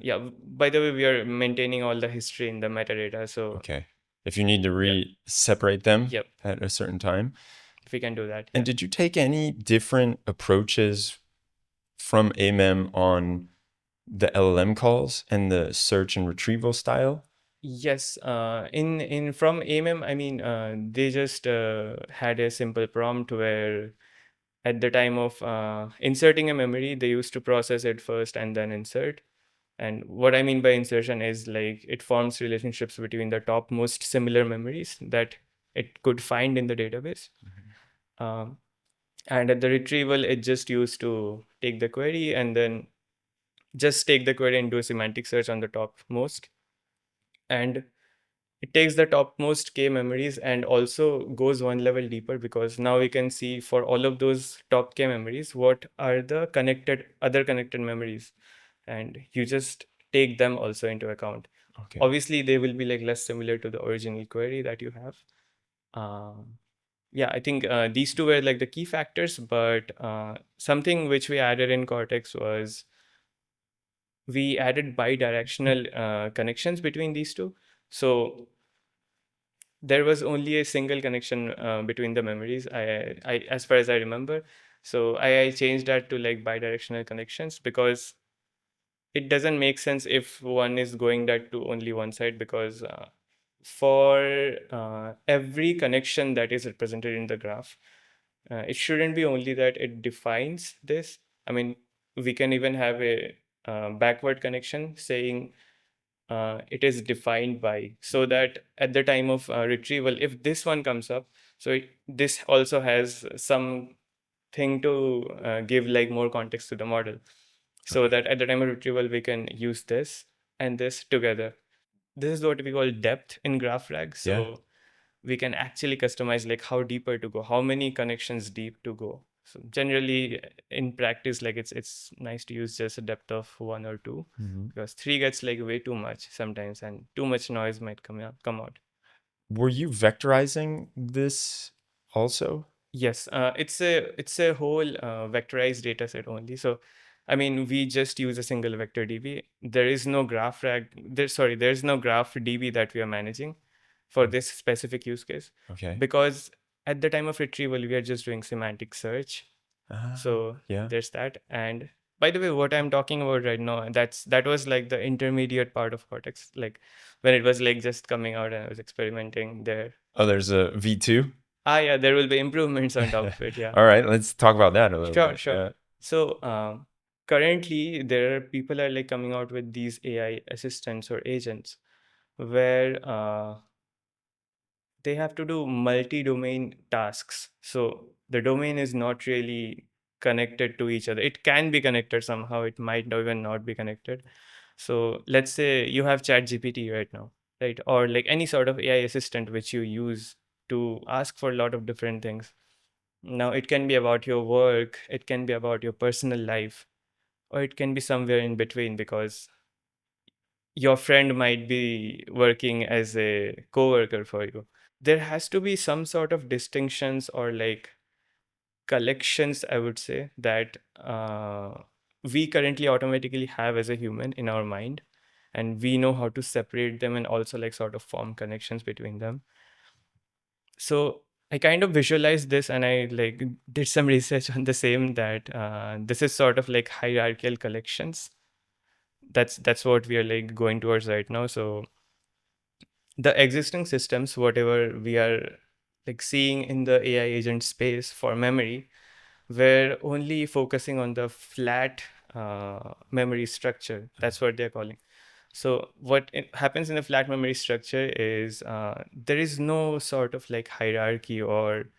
Yeah. By the way, we are maintaining all the history in the metadata. So Okay. If you need to separate them yep, at a certain time. if we can do that. And did you take any different approaches from a-mem on the LLM calls and the search and retrieval style? Yes, in from a-mem, I mean, they just had a simple prompt where at the time of inserting a memory, they used to process it first and then insert. And what I mean by insertion is like it forms relationships between the topmost similar memories that it could find in the database. Um, and at the retrieval, it just used to take the query and then just take the query and do a semantic search on the topmost. And it takes the topmost k memories and also goes one level deeper, because now we can see for all of those top k memories what are the other connected memories, and you just take them also into account. Okay. Obviously they will be like less similar to the original query that you have. Yeah, I think these two were like the key factors, but something which we added in Cortex was we added bidirectional connections between these two. So there was only a single connection between the memories, as far as I remember. So I changed that to like bidirectional connections, because it doesn't make sense if one is going that to only one side, because for every connection that is represented in the graph, it shouldn't be only that it defines this. I mean, we can even have a backward connection saying it is defined by, so that at the time of retrieval, if this one comes up, so this also has some thing to give like more context to the model, so that at the time of retrieval we can use this and this together. This is what we call depth in GraphRag. So we can actually customize like how deeper to go, how many connections deep to go. So generally in practice, like it's nice to use just a depth of 1 or 2, because 3 gets like way too much sometimes, and too much noise might come out. Were you vectorizing this also? Yes, it's a whole vectorized data set only. So, I mean, we just use a single vector DB. There is no graph rag. There's no graph DB that we are managing for this specific use case. Okay. Because at the time of retrieval, we are just doing semantic search. So yeah. there's that. And by the way, what I'm talking about right now, that was like the intermediate part of Cortex, like when it was like just coming out and I was experimenting there. Oh, there's a V2? Yeah, there will be improvements on top of it. Yeah. All right, let's talk about that a little bit. Sure. Yeah. So currently, there are people are like coming out with these AI assistants or agents where they have to do multi-domain tasks. So the domain is not really connected to each other. It can be connected somehow. It might even not be connected. So let's say you have ChatGPT right now, right? Or like any sort of AI assistant which you use to ask for a lot of different things. Now, it can be about your work, it can be about your personal life, or it can be somewhere in between, because your friend might be working as a coworker for you. There has to be some sort of distinctions or like collections, I would say, that we currently automatically have as a human in our mind. And we know how to separate them and also like sort of form connections between them. So I kind of visualized this and I like did some research on the same, that this is sort of like hierarchical collections. That's what we are like going towards right now. So the existing systems, whatever we are like seeing in the AI agent space for memory, we're only focusing on the flat memory structure. That's what they're calling. So what happens in the flat memory structure is there is no sort of like hierarchy or